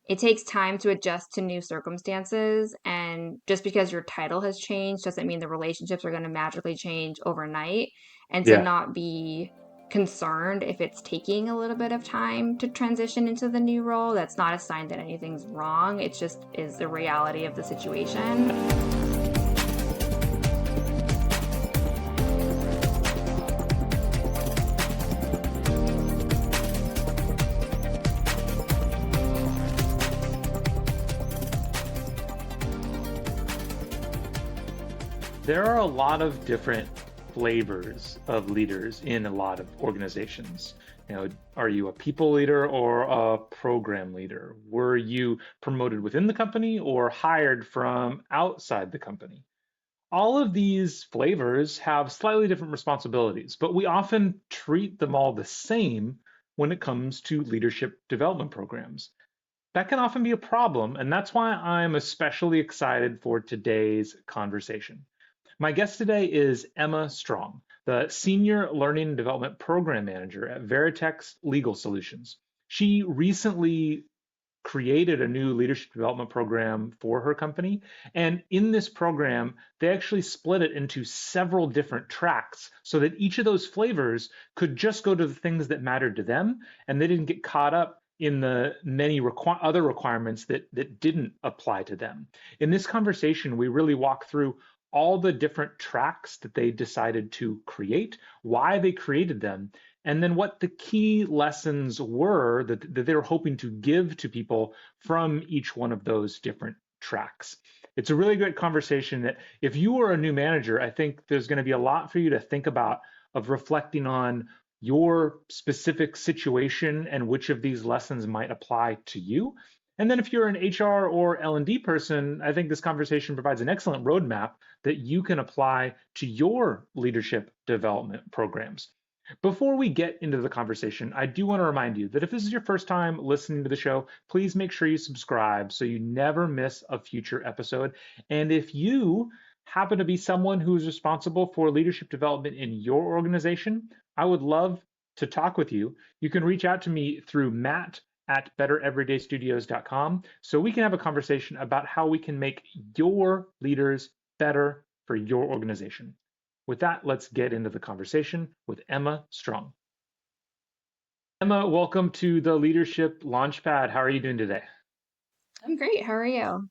it takes time to adjust to new circumstances. And just because your title has changed doesn't mean the relationships are going to magically change overnight. And to Yeah. not be concerned if it's taking a little bit of time to transition into the new role, that's not a sign that anything's wrong. It just is the reality of the situation. There are a lot of different flavors of leaders in a lot of organizations. Are you a people leader or a program leader? Were you promoted within the company or hired from outside the company? All of these flavors have slightly different responsibilities, but we often treat them all the same when it comes to leadership development programs. That can often be a problem, and that's why I'm especially excited for today's conversation. My guest today is Emma Strong, the Senior Learning and Development Program Manager at Veritex Legal Solutions. She recently created a new leadership development program for her company. And in this program, they actually split it into several different tracks so that each of those flavors could just go to the things that mattered to them. And they didn't get caught up in the many other requirements that didn't apply to them. In this conversation, we really walk through all the different tracks that they decided to create, why they created them, and then what the key lessons were that they were hoping to give to people from each one of those different tracks. It's a really great conversation that if you are a new manager, I think there's going to be a lot for you to think about of reflecting on your specific situation and which of these lessons might apply to you. And then if you're an HR or L&D person, I think this conversation provides an excellent roadmap that you can apply to your leadership development programs. Before we get into the conversation, I do want to remind you that if this is your first time listening to the show, please make sure you subscribe so you never miss a future episode. And if you happen to be someone who is responsible for leadership development in your organization, I would love to talk with you. You can reach out to me through Matt at bettereverydaystudios.com so we can have a conversation about how we can make your leaders better for your organization. With that, let's get into the conversation with Emma Strong. Emma, welcome to the Leadership Launchpad. How are you doing today? I'm great. How are you?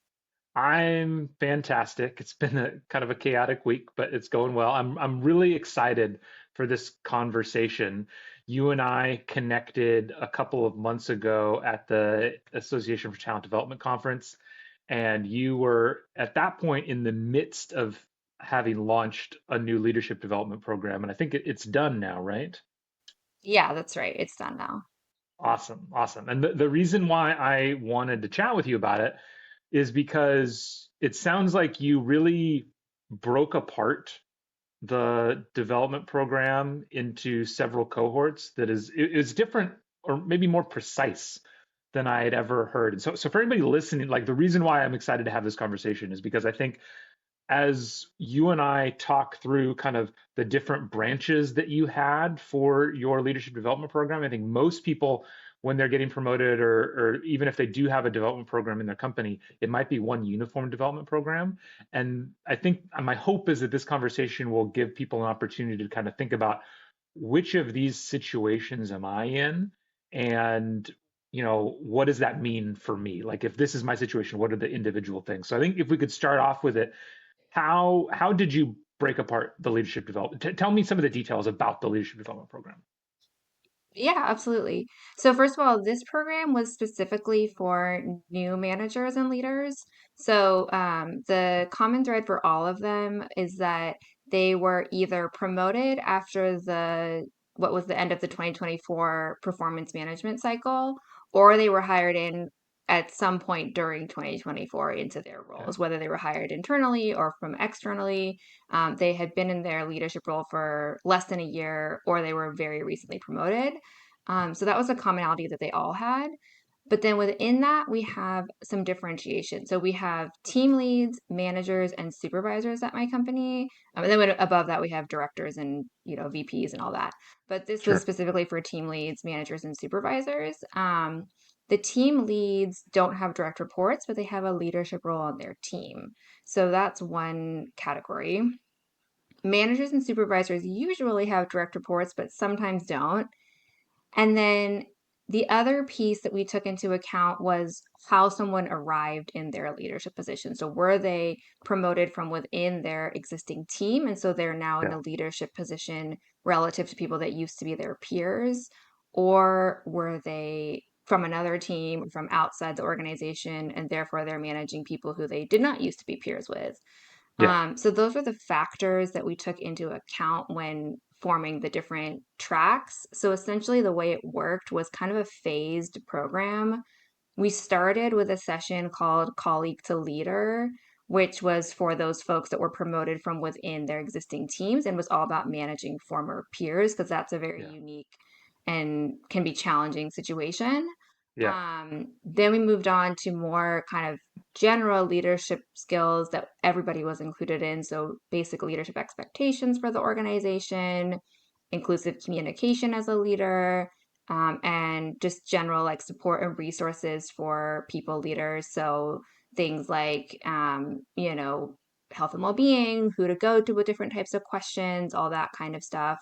I'm fantastic. It's been a kind of a chaotic week, but it's going well. I'm really excited for this conversation. You and I connected a couple of months ago at the Association for Talent Development Conference, and you were at that point in the midst of having launched a new leadership development program, and I think it's done now, right? Yeah, that's right. It's done now. Awesome, awesome. And the reason why I wanted to chat with you about it is because it sounds like you really broke apart the development program into several cohorts that is different or maybe more precise than I had ever heard. And so for anybody listening, like the reason why I'm excited to have this conversation is because I think as you and I talk through kind of the different branches that you had for your leadership development program, I think most people, when they're getting promoted, or even if they do have a development program in their company, it might be one uniform development program. And I think my hope is that this conversation will give people an opportunity to kind of think about which of these situations am I in, and what does that mean for me? Like if this is my situation, what are the individual things? So I think if we could start off with it, how did you break apart the leadership development? Tell me some of the details about the leadership development program. Yeah, absolutely. So first of all, this program was specifically for new managers and leaders. So the common thread for all of them is that they were either promoted after the what was the end of the 2024 performance management cycle, or they were hired in at some point during 2024 into their Okay. roles, whether they were hired internally or from externally. They had been in their leadership role for less than a year, or they were very recently promoted. So that was a commonality that they all had. But then within that, we have some differentiation. So we have team leads, managers, and supervisors at my company. And then above that, we have directors and VPs and all that. But this was Sure. specifically for team leads, managers, and supervisors. the team leads don't have direct reports, but they have a leadership role on their team. So that's one category. Managers and supervisors usually have direct reports, but sometimes don't. And then the other piece that we took into account was how someone arrived in their leadership position. So were they promoted from within their existing team? And so they're now in Yeah. a leadership position relative to people that used to be their peers? Or were they from another team from outside the organization and therefore they're managing people who they did not used to be peers with? Yeah. So those were the factors that we took into account when forming the different tracks. So essentially, the way it worked was kind of a phased program. We started with a session called Colleague to Leader, which was for those folks that were promoted from within their existing teams and was all about managing former peers because that's a very Yeah. unique and can be challenging situation. Yeah. Then we moved on to more kind of general leadership skills that everybody was included in. So, basic leadership expectations for the organization, inclusive communication as a leader, and just general like support and resources for people leaders. So, things like, health and well being, who to go to with different types of questions, all that kind of stuff.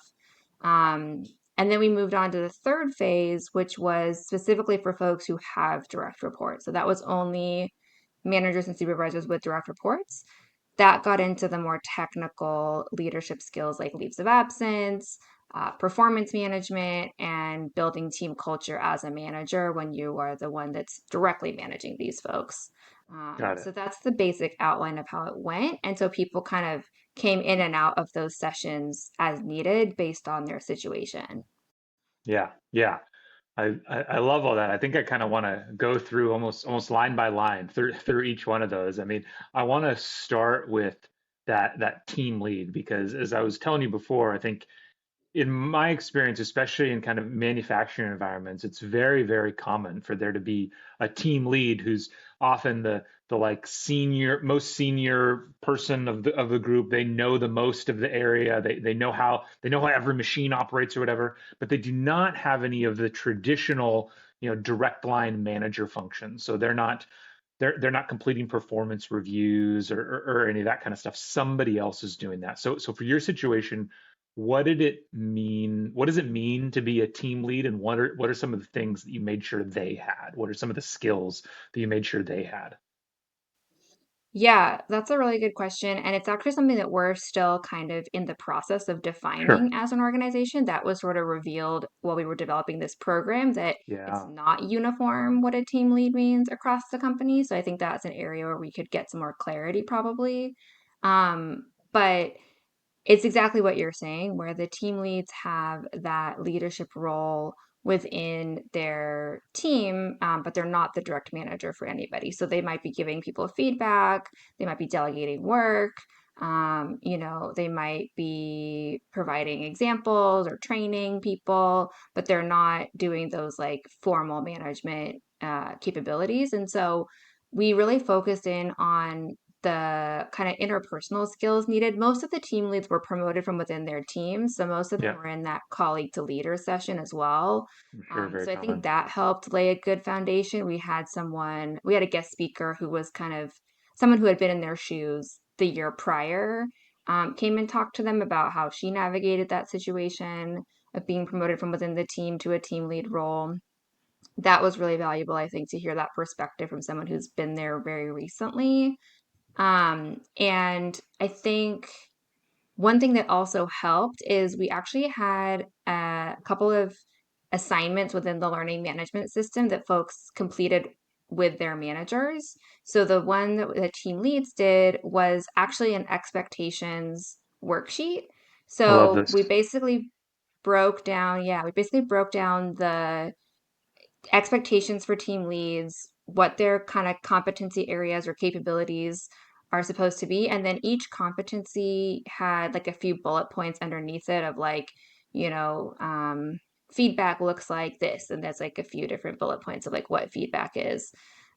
Um, and then we moved on to the third phase, which was specifically for folks who have direct reports. So that was only managers and supervisors with direct reports. That got into the more technical leadership skills like leaves of absence, performance management, and building team culture as a manager when you are the one that's directly managing these folks. Got So it. that's the basic outline of how it went. And so people kind of came in and out of those sessions as needed based on their situation. Yeah. Yeah. I love all that. I think I kind of want to go through almost line by line through each one of those. I mean, I want to start with that team lead because as I was telling you before, I think in my experience, especially in kind of manufacturing environments, it's very, very common for there to be a team lead who's often the like most senior person of the group. They know the most of the area. They know how every machine operates or whatever, but they do not have any of the traditional, direct line manager functions. So they're not completing performance reviews or any of that kind of stuff. Somebody else is doing that. So for your situation, what did it mean? What does it mean to be a team lead, and what are some of the things that you made sure they had? What are some of the skills that you made sure they had? Yeah, that's a really good question. And it's actually something that we're still kind of in the process of defining Sure. as an organization. That was sort of revealed while we were developing this program that it's Yeah. not uniform what a team lead means across the company. So I think that's an area where we could get some more clarity probably. But it's exactly what you're saying, where the team leads have that leadership role within their team, but they're not the direct manager for anybody. So they might be giving people feedback, they might be delegating work, they might be providing examples or training people, but they're not doing those like formal management capabilities. And so we really focused in on the kind of interpersonal skills needed. Most of the team leads were promoted from within their teams, so most of them Yeah. were in that colleague to leader session as well. I'm sure very So I think common. that helped lay a good foundation. We had a guest speaker who was kind of someone who had been in their shoes the year prior, came and talked to them about how she navigated that situation of being promoted from within the team to a team lead role. That was really valuable, I think, to hear that perspective from someone who's been there very recently. And I think one thing that also helped is we actually had a couple of assignments within the learning management system that folks completed with their managers. So the one that the team leads did was actually an expectations worksheet. I love So this. we basically broke down the expectations for team leads, what their kind of competency areas or capabilities are supposed to be. And then each competency had like a few bullet points underneath it of like, you know, um, feedback looks like this. And there's like a few different bullet points of like what feedback is.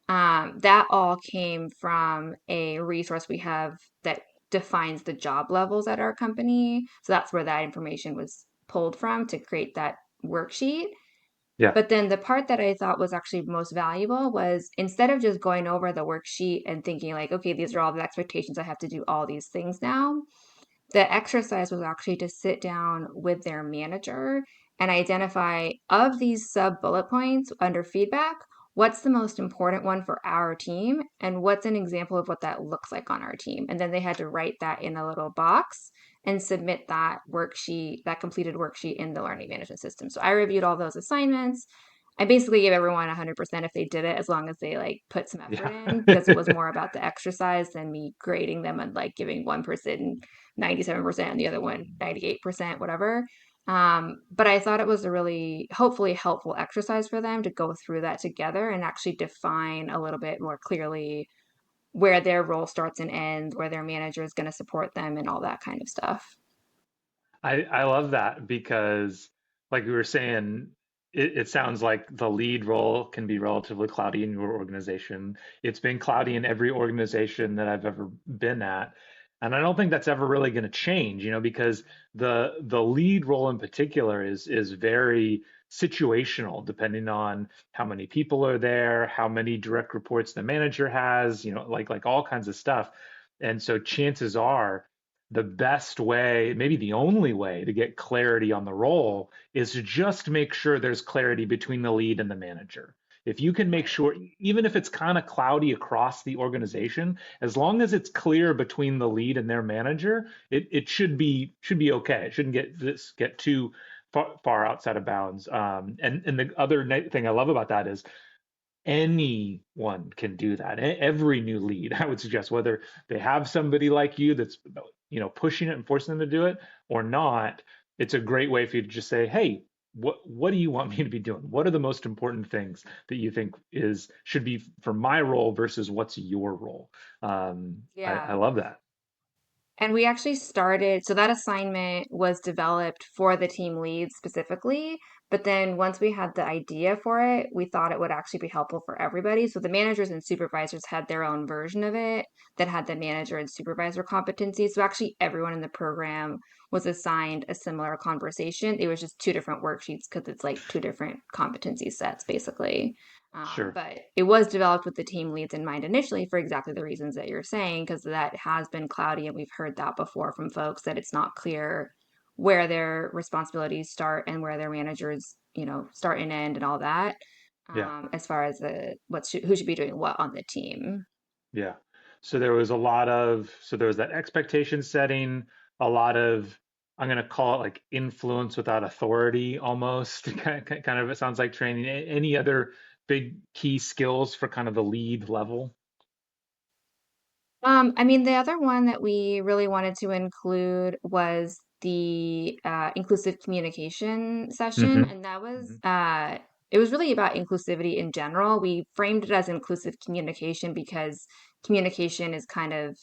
That all came from a resource we have that defines the job levels at our company. So that's where that information was pulled from to create that worksheet. Yeah. But then the part that I thought was actually most valuable was instead of just going over the worksheet and thinking like, okay, these are all the expectations, I have to do all these things now, the exercise was actually to sit down with their manager and identify of these sub bullet points under feedback, what's the most important one for our team and what's an example of what that looks like on our team. And then they had to write that in a little box and submit that worksheet, that completed worksheet in the learning management system. So I reviewed all those assignments. I basically gave everyone 100% if they did it, as long as they like put some effort Yeah. in, because it was more about the exercise than me grading them and like giving one person 97% and the other one 98%, whatever. But I thought it was a really hopefully helpful exercise for them to go through that together and actually define a little bit more clearly where their role starts and ends, where their manager is going to support them, and all that kind of stuff. I love that because, like we were saying, it sounds like the lead role can be relatively cloudy in your organization. It's been cloudy in every organization that I've ever been at. And I don't think that's ever really going to change, because the lead role in particular is very situational, depending on how many people are there, how many direct reports the manager has, like all kinds of stuff. And so chances are the best way, maybe the only way to get clarity on the role is to just make sure there's clarity between the lead and the manager. If you can make Right. sure, even if it's kind of cloudy across the organization, as long as it's clear between the lead and their manager, it should be okay. It shouldn't get too far outside of bounds. And the other thing I love about that is anyone can do that. Every new lead, I would suggest, whether they have somebody like you that's pushing it and forcing them to do it or not, it's a great way for you to just say, hey, what do you want me to be doing? What are the most important things that you think is should be for my role versus what's your role? I Yeah. love that. And we actually started, so that assignment was developed for the team lead specifically. But then once we had the idea for it, we thought it would actually be helpful for everybody. So the managers and supervisors had their own version of it that had the manager and supervisor competencies. So actually, everyone in the program was assigned a similar conversation. It was just two different worksheets because it's like two different competency sets, basically. Sure. But it was developed with the team leads in mind initially for exactly the reasons that you're saying, because that has been cloudy, and we've heard that before from folks that it's not clear where their responsibilities start and where their managers, start and end and all that, Yeah. as far as who should be doing what on the team. Yeah. So there was that expectation setting, a lot of, I'm going to call it like influence without authority almost. Kind of, it sounds like training. Any other big key skills for kind of the lead level? I mean, the other one that we really wanted to include was the inclusive communication session, Hmm. and that was Hmm. it was really about inclusivity in general. We framed it as inclusive communication because communication is kind of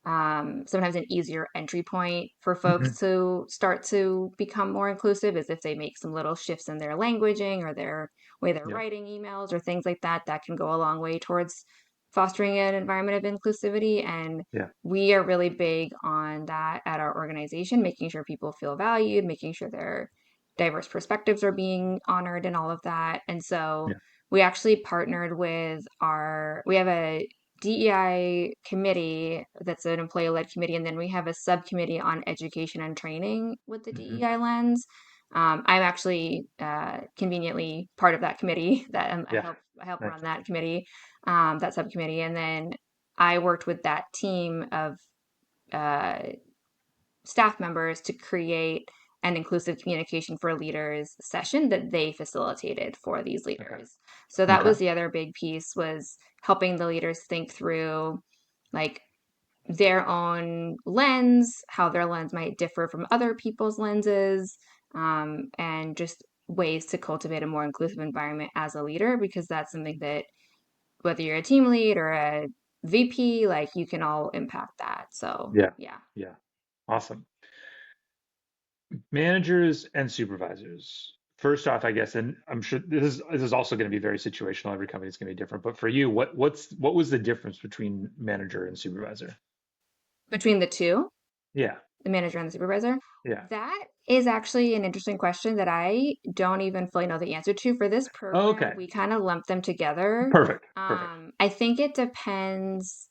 sometimes an easier entry point for folks Hmm. to start to become more inclusive is if they make some little shifts in their languaging or their way they're Yeah. writing emails or things like that. That can go a long way towards fostering an environment of inclusivity. And Yeah. we are really big on that at our organization, making sure people feel valued, making sure their diverse perspectives are being honored and all of that. And so Yeah. we actually partnered with we have a DEI committee that's an employee-led committee, and then we have a subcommittee on education and training with the Hmm. DEI lens. I'm actually conveniently part of that committee. That Yeah. I help Nice. run that committee, that subcommittee, and then I worked with that team of uh, staff members to create an inclusive communication for leaders session that they facilitated for these Okay. leaders. So that Okay. was the other big piece, was helping the leaders think through like their own lens, how their lens might differ from other people's lenses, and just ways to cultivate a more inclusive environment as a leader, because that's something that whether you're a team lead or a VP, like you can all impact that. So Yeah. yeah. Yeah. Awesome. Managers and supervisors. First off, I guess, and I'm sure this is also going to be very situational. Every company is going to be different. But for you, what was the difference between manager and supervisor? Between the two, Yeah, the manager and the supervisor, yeah. is actually an interesting question that I don't even fully know the answer to. For this program, Okay, we kind of lump them together. perfect, perfect, I think it depends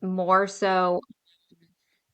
more so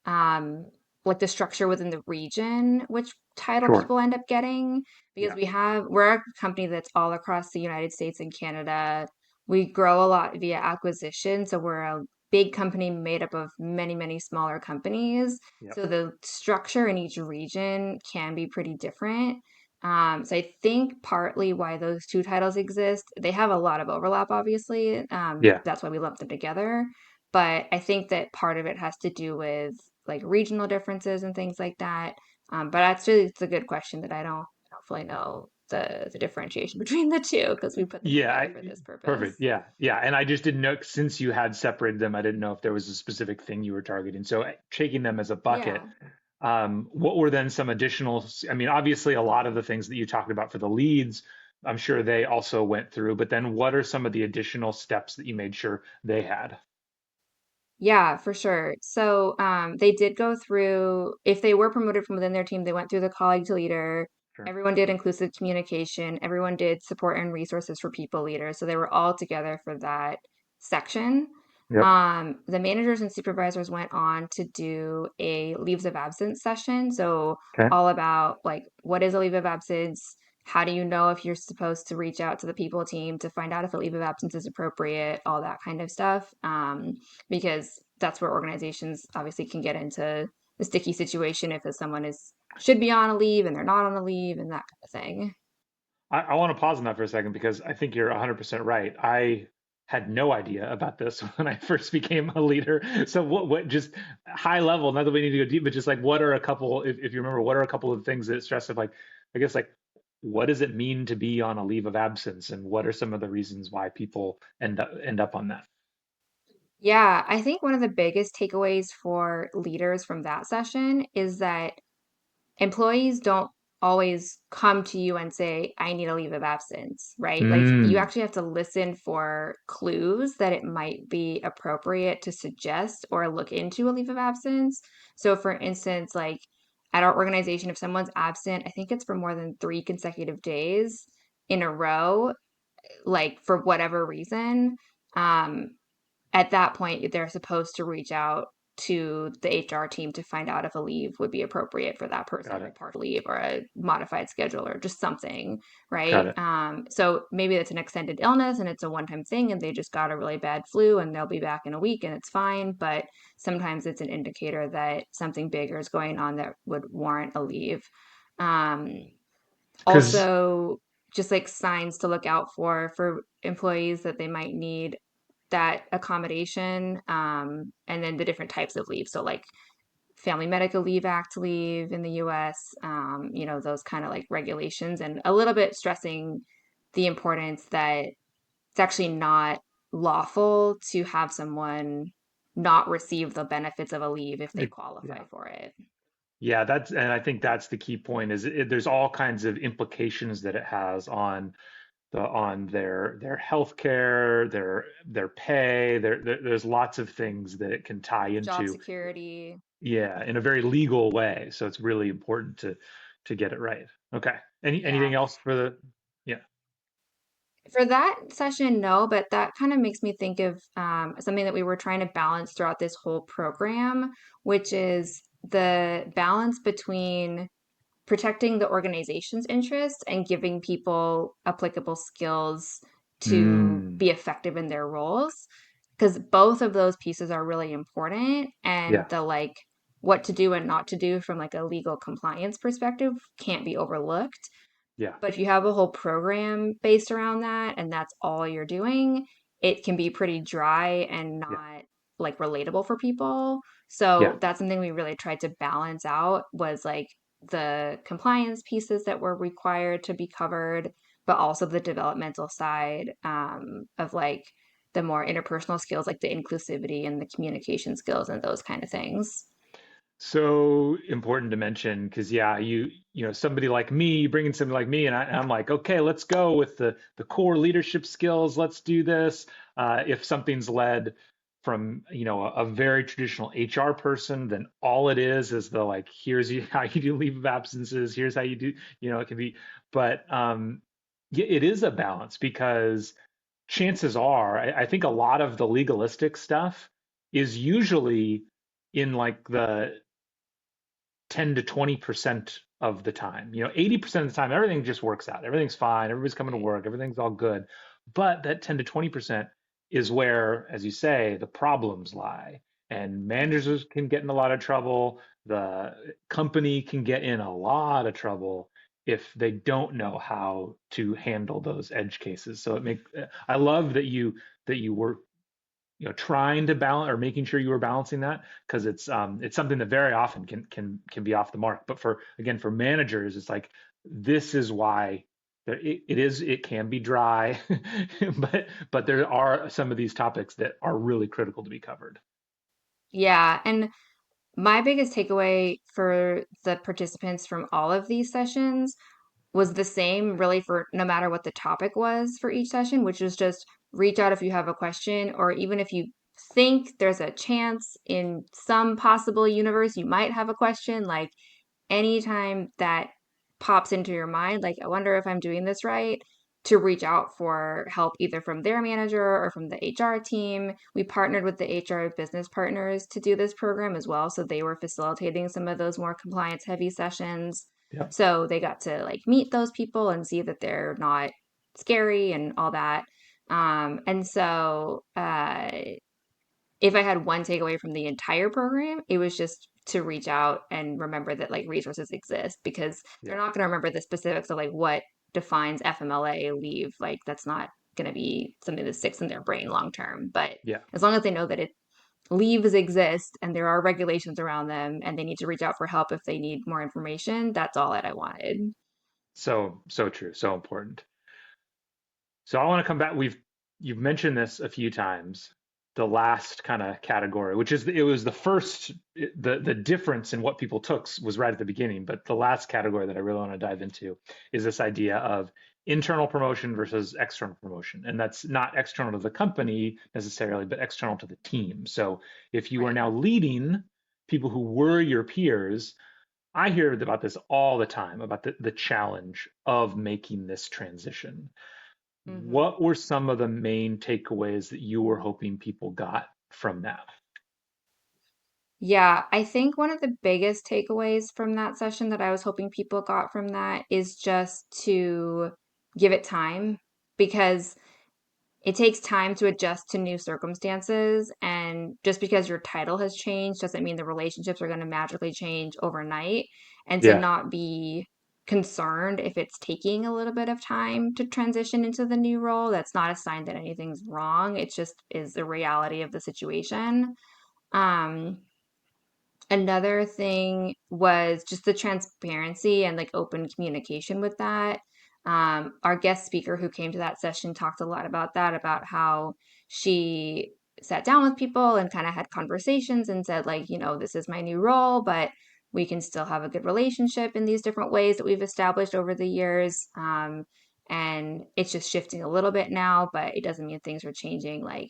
um, like the structure within the region, which title sure, people end up getting, because yeah, we're a company that's all across the United States and Canada. We grow a lot via acquisition, so we're a big company made up of many, many smaller companies. yep, So the structure in each region can be pretty different. So I think partly why those two titles exist, they have a lot of overlap, obviously. yeah. That's why we lump them together. But I think that part of it has to do with like regional differences and things like that. But it's a good question that I don't fully know the differentiation between the two because we put them Yeah, together for this purpose. perfect. Yeah, yeah. And I just didn't know since you had separated them, I didn't know if there was a specific thing you were targeting. So taking them as a bucket, Yeah. what were then some additional? I mean, obviously, a lot of the things that you talked about for the leads, I'm sure they also went through. But then, what are some of the additional steps that you made sure they had? Yeah, for sure. So they did go through, if they were promoted from within their team, they went through the colleague to leader. Sure. Everyone did inclusive communication. Everyone did support and resources for people leaders. So they were all together for that section. Yep. The managers and supervisors went on to do a leaves of absence session. So Okay. all about like what is a leave of absence? How do you know if you're supposed to reach out to the people team to find out if a leave of absence is appropriate? All that kind of stuff. Because that's where organizations obviously can get into a sticky situation if someone is should be on a leave and they're not on a leave and that kind of thing. I want to pause on that for a second because I think you're 100% right. I had no idea about this when I first became a leader. So what just high level, not that we need to go deep, but just like what are a couple, if you remember, what are a couple of things that stress of like, I guess like, what does it mean to be on a leave of absence, and what are some of the reasons why people end up on that? Yeah, I think one of the biggest takeaways for leaders from that session is that employees don't always come to you and say, I need a leave of absence, right? Like you Mm, actually have to listen for clues that it might be appropriate to suggest or look into a leave of absence. So, for instance, like at our organization, if someone's absent, I think it's for more than 3 consecutive days in a row, like for whatever reason, um, at that point, they're supposed to reach out to the HR team to find out if a leave would be appropriate for that person, got it. like partial leave or a modified schedule or just something, Got right? it. So maybe it's an extended illness and it's a one-time thing and they just got a really bad flu and they'll be back in a week and it's fine. But sometimes it's an indicator that something bigger is going on that would warrant a leave. Um, Because Also, just like signs to look out for employees that they might need that accommodation, and then the different types of leave. So like Family Medical Leave Act leave in the US, those kind of like regulations, and a little bit stressing the importance that it's actually not lawful to have someone not receive the benefits of a leave if they qualify yeah. for it. Yeah, and I think that's the key point is there's all kinds of implications that it has on their health care, their pay, there's lots of things that it can tie Job into, security. yeah, in a very legal way. So it's really important to get it right. Okay. Yeah. Anything else for the, yeah. For that session, no, but that kind of makes me think of something that we were trying to balance throughout this whole program, which is the balance between protecting the organization's interests and giving people applicable skills to Mm, be effective in their roles. Because both of those pieces are really important, and yeah, the like what to do and not to do from like a legal compliance perspective can't be overlooked. yeah, But if you have a whole program based around that and that's all you're doing, it can be pretty dry and yeah, not like relatable for people. yeah, So that's something we really tried to balance out was like the compliance pieces that were required to be covered, but also the developmental side of like the more interpersonal skills, like the inclusivity and the communication skills and those kind of things. so important to mention because yeah, somebody like me, you bring in somebody like me, and I'm like, okay, let's go with the core leadership skills. Let's do this. If something's led from a very traditional HR person, then all it is the like, here's how you do leave of absences, here's how you do, it can be, but yeah, it is a balance because chances are, I think a lot of the legalistic stuff is usually in like the 10 to 20% of the time. 80% of the time, everything just works out. Everything's fine. Everybody's coming to Right. work. Everything's all good. But that 10 to 20% is where, as you say, the problems lie. And Mhm. managers can get in a lot of trouble. The company can get in a lot of trouble if they don't know how to handle those edge cases. So I love that you were trying to balance or making sure you were balancing that because it's something that very often can be off the mark. But for managers, it's like this is why it can be dry, but there are some of these topics that are really critical to be covered. Yeah, and my biggest takeaway for the participants from all of these sessions was the same really for no matter what the topic was for each session, which is just reach out if you have a question, or even if you think there's a chance in some possible universe you might have a question, like anytime that pops into your mind, like, I wonder if I'm doing this right, to reach out for help either from their manager or from the HR team. We partnered with the HR business partners to do this program as well. So they were facilitating some of those more compliance heavy sessions. Yeah. So they got to like meet those people and see that they're not scary and all that. If I had one takeaway from the entire program, it was just to reach out and remember that like resources exist because they're Yeah. not going to remember the specifics of like what defines FMLA leave. Like that's not going to be something that sticks in their brain long term. But Yeah. as long as they know that it leaves exist and there are regulations around them and they need to reach out for help if they need more information, that's all that I wanted. So true. So important. So I want to come back. You've mentioned this a few times. The last kind of category, which is it was the first, the difference in what people took was right at the beginning. But the last category that I really want to dive into is this idea of internal promotion versus external promotion, and that's not external to the company necessarily, but external to the team. So if you are Right. now leading people who were your peers, I hear about this all the time about the challenge of making this transition. Hmm. What were some of the main takeaways that you were hoping people got from that? Yeah, I think one of the biggest takeaways from that session that I was hoping people got from that is just to give it time because it takes time to adjust to new circumstances. And just because your title has changed doesn't mean the relationships are going to magically change overnight. And to Yeah. not be concerned if it's taking a little bit of time to transition into the new role, that's not a sign that anything's wrong. It just is the reality of the situation. Um, Another thing was just the transparency and like open communication with that. Our guest speaker who came to that session talked a lot about that, about how she sat down with people and kind of had conversations and said, like, this is my new role, but we can still have a good relationship in these different ways that we've established over the years. And it's just shifting a little bit now, but it doesn't mean things are changing like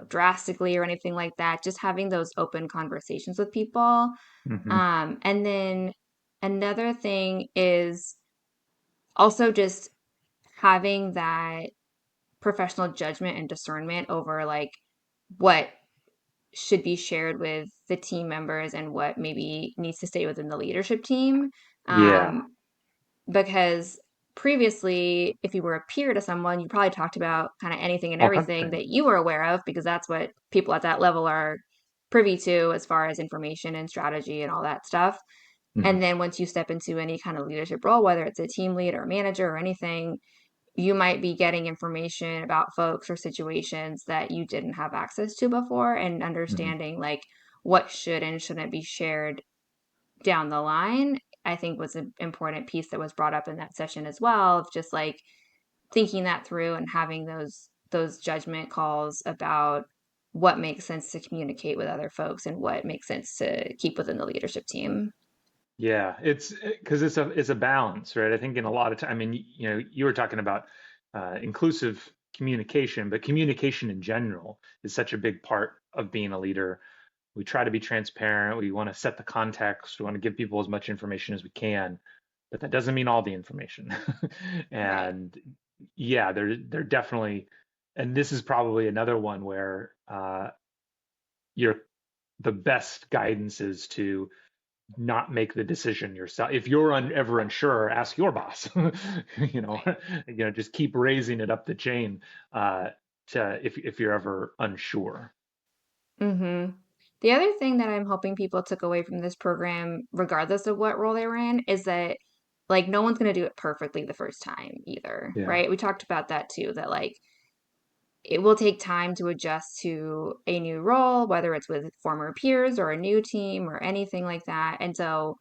drastically or anything like that. Just having those open conversations with people. Hmm. And then another thing is also just having that professional judgment and discernment over like what should be shared with the team members and what maybe needs to stay within the leadership team. Yeah. Um, because previously, if you were a peer to someone, you probably talked about kind of anything and All kinds of everything things. that you were aware of because that's what people at that level are privy to as far as information and strategy and all that stuff. Hmm. And then once you step into any kind of leadership role, whether it's a team lead or a manager or anything, you might be getting information about folks or situations that you didn't have access to before and Hmm. understanding like what should and shouldn't be shared down the line. I think was an important piece that was brought up in that session as well, of just like thinking that through and having those judgment calls about what makes sense to communicate with other folks and what makes sense to keep within the leadership team. Yeah, it's because it's a balance, right? I think in a lot of time, I mean, you were talking about inclusive communication, but communication in general is such a big part of being a leader. We try to be transparent. We want to set the context. We want to give people as much information as we can, but that doesn't mean all the information. Right. And yeah, they're definitely, and this is probably another one where you're the best guidance is to not make the decision yourself. If you're ever unsure, ask your boss. you know, Right. just keep raising it up the chain uh, to if you're ever unsure. Mm-hmm. The other thing that I'm hoping people took away from this program, regardless of what role they were in, is that like no one's going to do it perfectly the first time either, Yeah, right? We talked about that too, that like it will take time to adjust to a new role, whether it's with former peers or a new team or anything like that. And so,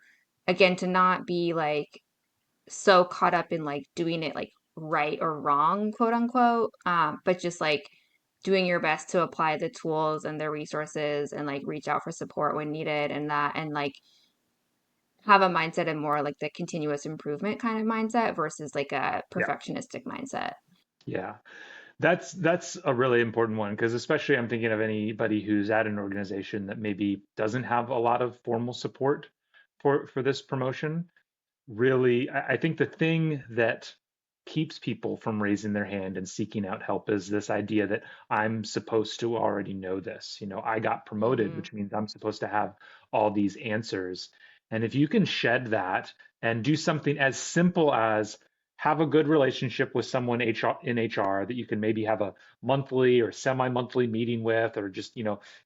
again, to not be like so caught up in like doing it like right or wrong, quote unquote, but just like doing your best to apply the tools and the resources and like reach out for support when needed and that and like have a mindset of more like the continuous improvement kind of mindset versus like a yeah, perfectionistic mindset. yeah. That's a really important one because especially I'm thinking of anybody who's at an organization that maybe doesn't have a lot of formal support for this promotion. Really, I think the thing that keeps people from raising their hand and seeking out help is this idea that I'm supposed to already know this. I got promoted, Hmm. which means I'm supposed to have all these answers. And if you can shed that and do something as simple as have a good relationship with someone in HR that you can maybe have a monthly or semi-monthly meeting with, or just,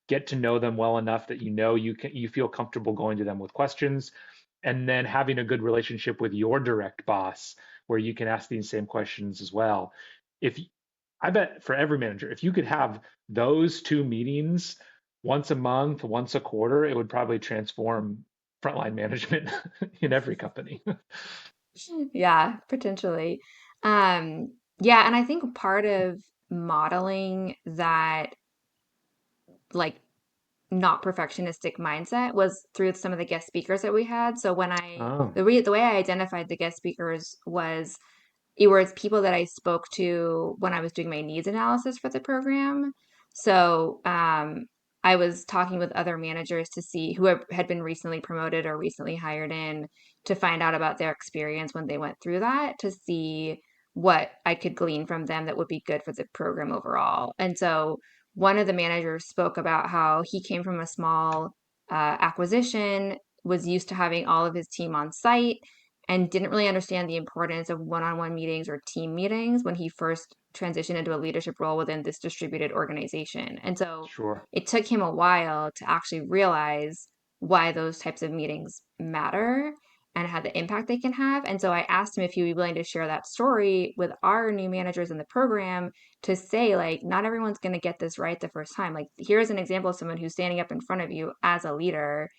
get to know them well enough that you feel comfortable going to them with questions, and then having a good relationship with your direct boss where you can ask these same questions as well. If I bet for every manager, if you could have those two meetings once a month, once a quarter, it would probably transform frontline management in every company. Yeah, potentially. Yeah, and I think part of modeling that like not perfectionistic mindset was through some of the guest speakers that we had. So when Oh, the way I identified the guest speakers was it was people that I spoke to when I was doing my needs analysis for the program. So I was talking with other managers to see who had been recently promoted or recently hired in to find out about their experience when they went through that to see what I could glean from them that would be good for the program overall. And so one of the managers spoke about how he came from a small acquisition, was used to having all of his team on site and didn't really understand the importance of one-on-one meetings or team meetings when he first transitioned into a leadership role within this distributed organization. And so sure. it took him a while to actually realize why those types of meetings matter and how the impact they can have. And so I asked him if he would be willing to share that story with our new managers in the program to say, like, not everyone's going to get this right the first time. Like, here's an example of someone who's standing up in front of you as a leader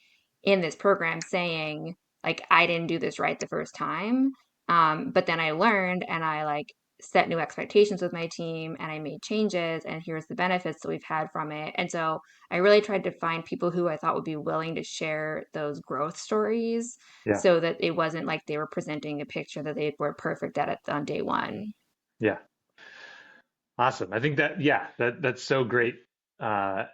in this program saying, like, I didn't do this right the first time. But then I learned and I like set new expectations with my team and I made changes and here's the benefits that we've had from it. And so I really tried to find people who I thought would be willing to share those growth stories Yeah, so that it wasn't like they were presenting a picture that they were perfect at it on day one. yeah. Awesome. I think that, yeah, that's so great. Uh,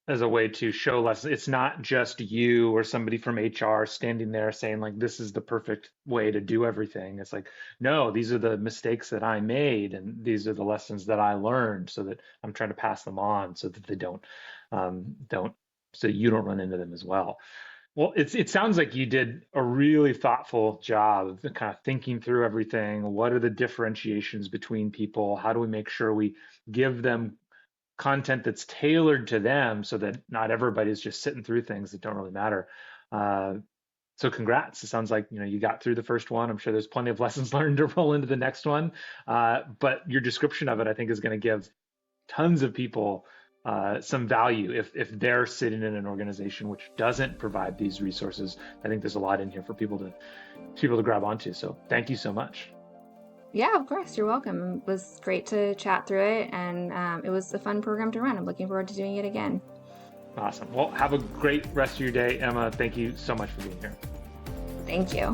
as a way to show less. It's not just you or somebody from HR standing there saying like this is the perfect way to do everything. It's like, no, these are the mistakes that I made and these are the lessons that I learned so that I'm trying to pass them on so that they don't so you don't run into them as well. Well, it sounds like you did a really thoughtful job of kind of thinking through everything. What are the differentiations between people? How do we make sure we give them content that's tailored to them so that not everybody's just sitting through things that don't really matter. Uh, so congrats. It sounds like you got through the first one. I'm sure there's plenty of lessons learned to roll into the next one. But your description of it, I think, is going to give tons of people some value if they're sitting in an organization which doesn't provide these resources. I think there's a lot in here for people to grab onto. So thank you so much. Yeah, of course. You're welcome. It was great to chat through it, and it was a fun program to run. I'm looking forward to doing it again. Awesome. Well, have a great rest of your day, Emma. Thank you so much for being here. Thank you.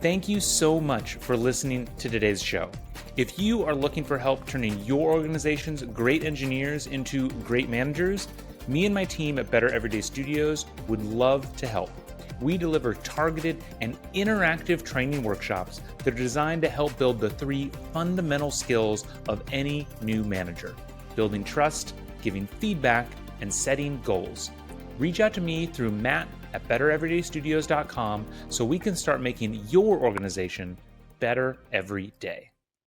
Thank you so much for listening to today's show. If you are looking for help turning your organization's great engineers into great managers, me and my team at Better Everyday Studios would love to help. We deliver targeted and interactive training workshops that are designed to help build the 3 fundamental skills of any new manager: building trust, giving feedback, and setting goals. Reach out to me through matt@bettereverydaystudios.com so we can start making your organization better every day.